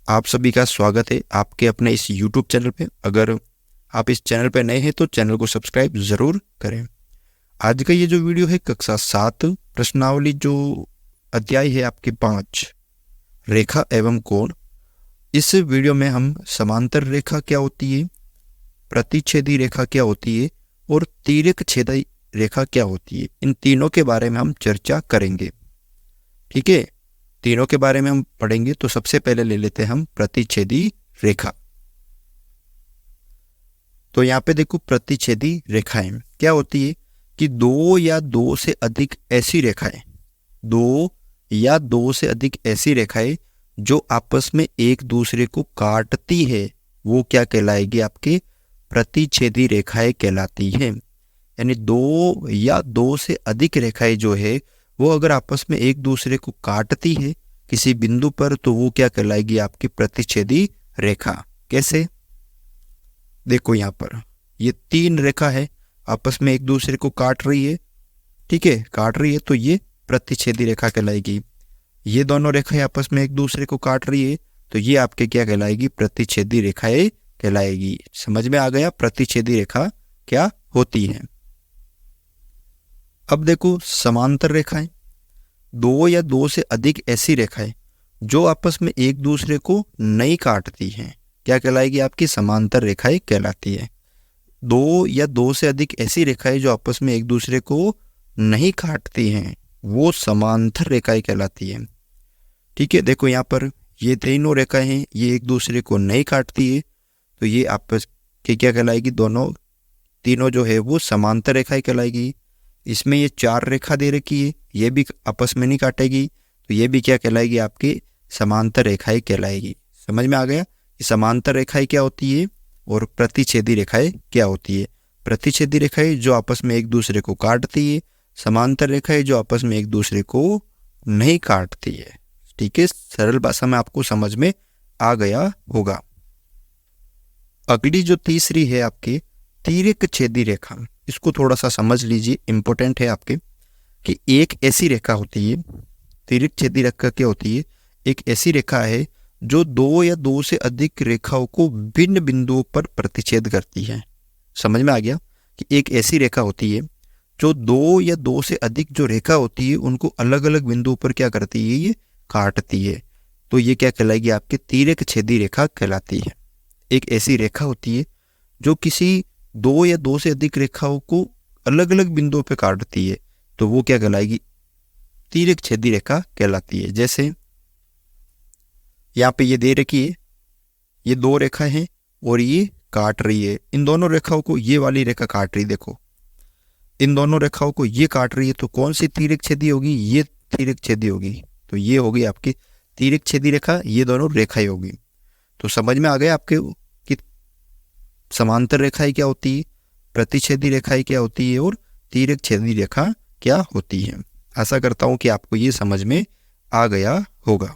आप सभी का स्वागत है आपके अपने इस YouTube चैनल पे। अगर आप इस चैनल पे नए हैं तो चैनल को सब्सक्राइब ज़रूर करें। आज का ये जो वीडियो है कक्षा 7 प्रश्नावली जो अध्याय है आपके 5 रेखा एवं कोण। इस वीडियो में हम समांतर रेखा क्या होती है, प्रतिच्छेदी रेखा क्या होती है और तिर्यक छेदी रेखा क्या होती है, इन तीनों के बारे में हम चर्चा करेंगे। ठीक है, तीनों के बारे में हम पढ़ेंगे। तो सबसे पहले ले लेते हैं हम प्रतिच्छेदी रेखा। तो यहाँ पे देखो, प्रतिच्छेदी रेखाएं क्या होती है कि दो या दो से अधिक ऐसी रेखाएं जो आपस में एक दूसरे को काटती है, वो क्या कहलाएगी, आपके प्रतिच्छेदी रेखाएं कहलाती है। यानी दो या दो से अधिक रेखाएं जो है वो अगर आपस में एक दूसरे को काटती है किसी बिंदु पर, तो वो क्या कहलाएगी, आपकी प्रतिच्छेदी रेखा। कैसे, देखो यहाँ पर ये 3 रेखा है, आपस में एक दूसरे को काट रही है। ठीक है, काट रही है तो ये प्रतिच्छेदी रेखा कहलाएगी। ये दोनों रेखाएं आपस में एक दूसरे को काट रही है तो ये आपके क्या कहलाएगी, प्रतिच्छेदी रेखाएं कहलाएगी। समझ में आ गया प्रतिच्छेदी रेखा क्या होती है। अब देखो समांतर रेखाएं, दो या दो से अधिक ऐसी रेखाएं जो आपस में एक दूसरे को नहीं काटती हैं, क्या कहलाएगी, आपकी समांतर रेखाएं कहलाती है। दो या दो से अधिक ऐसी रेखाएं जो आपस में एक दूसरे को नहीं काटती हैं वो समांतर रेखाएं कहलाती है। ठीक है, देखो यहाँ पर ये तीनों रेखाएं हैं, ये एक दूसरे को नहीं काटती है तो ये आपस की क्या कहलाएगी, तीनों जो है वो समांतर रेखाएं कहलाएगी। इसमें ये 4 रेखा दे रखी है, ये भी आपस में नहीं काटेगी तो ये भी क्या कहलाएगी, आपकी समांतर रेखाएं कहलाएगी। समझ में आ गया कि समांतर रेखाएं क्या होती है और प्रतिच्छेदी रेखाएं क्या होती है। प्रतिच्छेदी रेखाएं जो आपस में एक दूसरे को काटती है, समांतर रेखाएं जो आपस में एक दूसरे को नहीं काटती है। ठीक है, सरल भाषा में आपको समझ में आ गया होगा। अगली जो तीसरी है आपकी तिर्यक छेदी रेखा, इसको थोड़ा सा समझ लीजिए, इंपॉर्टेंट है आपके। कि एक ऐसी रेखा होती है, तिर्यक छेदी रेखा क्या होती है, एक ऐसी रेखा है जो दो या दो से अधिक रेखाओं को भिन्न बिंदुओं पर प्रतिच्छेद करती है। समझ में आ गया कि एक ऐसी रेखा होती है जो दो या दो से अधिक जो रेखा होती है उनको अलग अलग बिंदुओं पर क्या करती है, ये काटती है। तो ये क्या कहलाएगी, आपकी तिर्यक छेदी रेखा कहलाती है। एक ऐसी रेखा होती है जो किसी दो या दो से अधिक रेखाओं को अलग अलग बिंदुओं पर काटती है तो वो क्या कहलाएगी, तिर्यक छेदी रेखा कहलाती है। जैसे यहाँ पे ये दे रखी है, ये 2 रेखा हैं और ये काट रही है। इन दोनों रेखाओं को ये वाली रेखा काट रही, देखो इन दोनों रेखाओं को ये काट रही है तो कौन सी तिर्यक छेदी होगी, ये तिर्यक छेदी होगी। तो ये होगी आपकी तिर्यक छेदी रेखा, ये दोनों रेखाएं होगी। तो समझ में आ गया आपके कि समांतर रेखाएं क्या होती है, प्रतिच्छेदी रेखाएं क्या होती है और तिर्यक छेदी रेखा क्या होती है। आशा करता हूं कि आपको ये समझ में आ गया होगा।